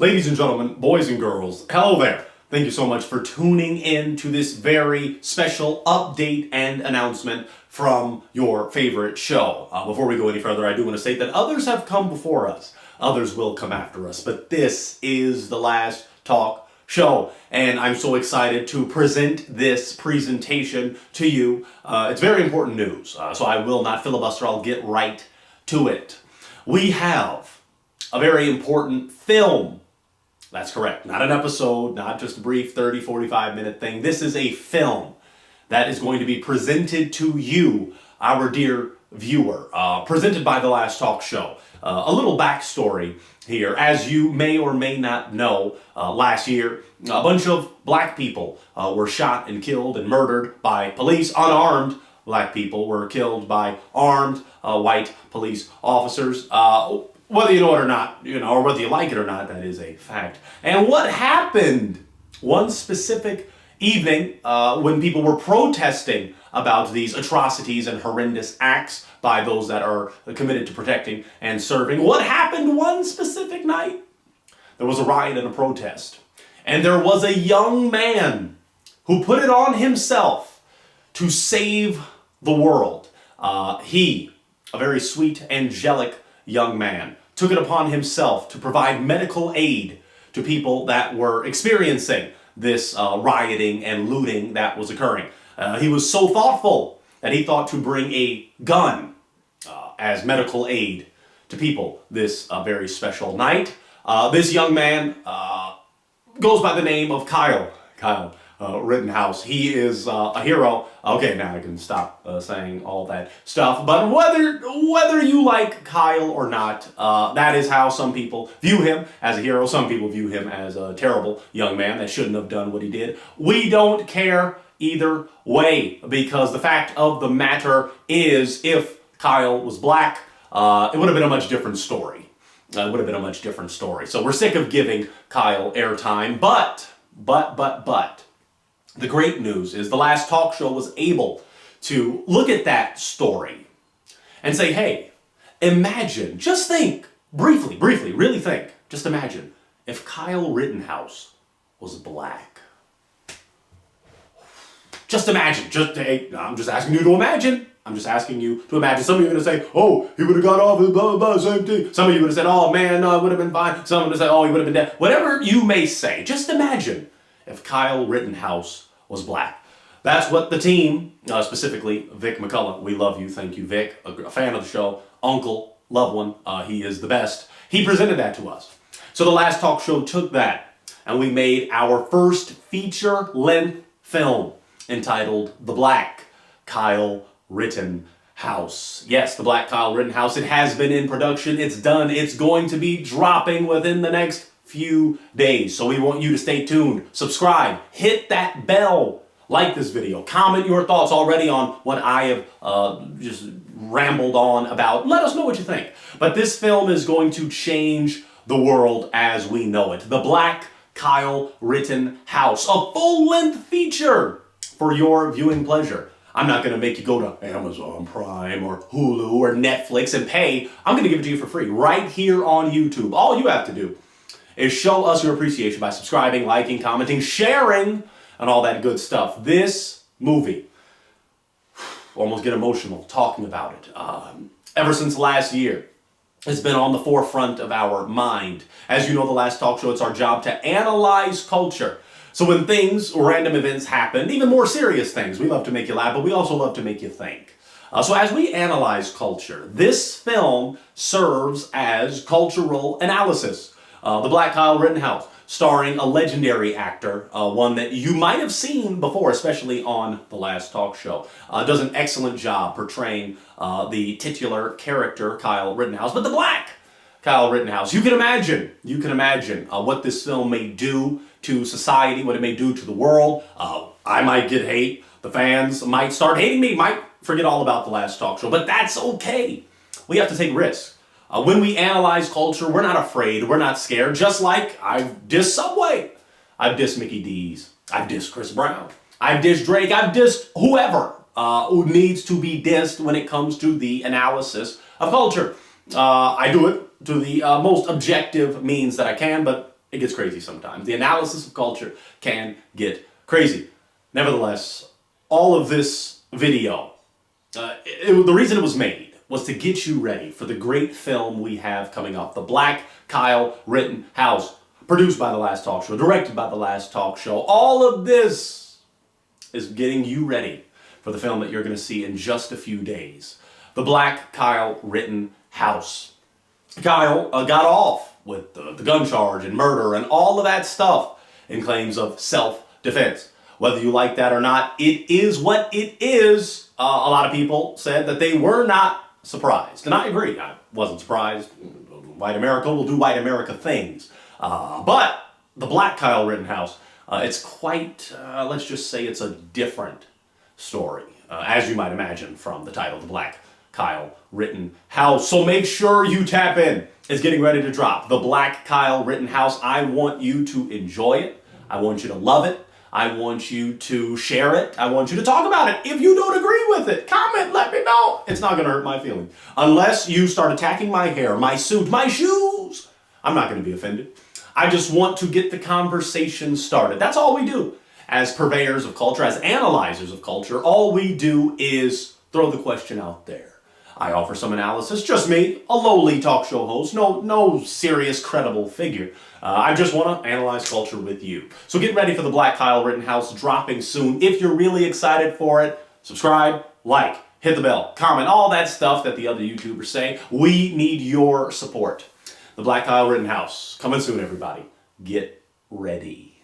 Ladies and gentlemen, boys and girls, hello there. Thank you so much for tuning in to this very special update and announcement from your favorite show. Before we go any further, I do want to state that others have come before us. Others will come after us, but this is the last talk show, and I'm so excited to present this presentation to you. It's very important news, so I will not filibuster. I'll get right to it. We have a very important film. That's correct. Not an episode, not just a brief 30, 45-minute thing. This is a film that is going to be presented to you, our dear viewer, presented by The Last Talk Show. A little backstory here. As you may or may not know, last year, a bunch of black people were shot and killed and murdered by police. Unarmed black people were killed by armed white police officers. Whether you know it or not, or whether you like it or not, that is a fact. And what happened one specific evening when people were protesting about these atrocities and horrendous acts by those that are committed to protecting and serving, what happened one specific night? There was a riot and a protest. And there was a young man who put it on himself to save the world. He, a very sweet, angelic young man, took it upon himself to provide medical aid to people that were experiencing this rioting and looting that was occurring. He was so thoughtful that he thought to bring a gun as medical aid to people this very special night. This young man goes by the name of Kyle Rittenhouse. He is a hero. Okay, now I can stop saying all that stuff. But whether you like Kyle or not, that is how some people view him, as a hero. Some people view him as a terrible young man that shouldn't have done what he did. We don't care either way, because the fact of the matter is, if Kyle was black, it would have been a much different story. So we're sick of giving Kyle airtime, but the great news is The Last Talk Show was able to look at that story and say, hey, imagine, just think, briefly, really think, just imagine if Kyle Rittenhouse was black. Just imagine, hey, I'm just asking you to imagine. Some of you are going to say, oh, he would have got off with blah, blah, blah, same thing. Some of you would have said, oh man, no, it would have been fine. Some would have said, oh, he would have been dead. Whatever you may say, just imagine if Kyle Rittenhouse was black. That's what the team, specifically Vic McCullough, we love you, thank you, Vic, a fan of the show, uncle, loved one, he is the best. He presented that to us. So The Last Talk Show took that, and we made our first feature-length film entitled The Black Kyle Rittenhouse. Yes, The Black Kyle Rittenhouse. It has been in production. It's done. It's going to be dropping within the next few days. So we want you to stay tuned. Subscribe. Hit that bell. Like this video. Comment your thoughts already on what I have just rambled on about. Let us know what you think. But this film is going to change the world as we know it. The Black Kyle Rittenhouse. A full-length feature for your viewing pleasure. I'm not going to make you go to Amazon Prime or Hulu or Netflix and pay. I'm going to give it to you for free right here on YouTube. All you have to do is show us your appreciation by subscribing, liking, commenting, sharing, and all that good stuff. This movie, almost get emotional talking about it. Ever since last year, it's been on the forefront of our mind. As you know, The Last Talk Show, it's our job to analyze culture. So when things, random events happen, even more serious things, we love to make you laugh, but we also love to make you think. So as we analyze culture, this film serves as cultural analysis. The Black Kyle Rittenhouse, starring a legendary actor, one that you might have seen before, especially on The Last Talk Show. Does an excellent job portraying the titular character, Kyle Rittenhouse, but the Black Kyle Rittenhouse. You can imagine what this film may do to society, what it may do to the world. I might get hate. The fans might start hating me, might forget all about The Last Talk Show, but that's okay. We have to take risks. When we analyze culture, we're not afraid, we're not scared, just like I've dissed Subway. I've dissed Mickey D's. I've dissed Chris Brown. I've dissed Drake. I've dissed whoever who needs to be dissed when it comes to the analysis of culture. I do it to the most objective means that I can, but it gets crazy sometimes. The analysis of culture can get crazy. Nevertheless, all of this video, the reason it was made was to get you ready for the great film we have coming up, The Black Kyle Rittenhouse, produced by The Last Talk Show, directed by The Last Talk Show. All of this is getting you ready for the film that you're going to see in just a few days, The Black Kyle Rittenhouse. Kyle got off with the gun charge and murder and all of that stuff in claims of self-defense. Whether you like that or not, it is what it is. A lot of people said that they were not surprised. And I agree. I wasn't surprised. White America will do white America things. But the Black Kyle Rittenhouse, it's quite, let's just say it's a different story, as you might imagine from the title, The Black Kyle Rittenhouse. So make sure you tap in. It's getting ready to drop. The Black Kyle Rittenhouse. I want you to enjoy it. I want you to love it. I want you to share it. I want you to talk about it. If you don't agree with it, comment, let me know. It's not going to hurt my feelings. Unless you start attacking my hair, my suit, my shoes, I'm not going to be offended. I just want to get the conversation started. That's all we do. As purveyors of culture, as analyzers of culture, all we do is throw the question out there. I offer some analysis, just me, a lowly talk show host, no serious, credible figure. I just want to analyze culture with you. So get ready for the Black Kyle Rittenhouse dropping soon. If you're really excited for it, subscribe, like, hit the bell, comment, all that stuff that the other YouTubers say. We need your support. The Black Kyle Rittenhouse, coming soon, everybody. Get ready.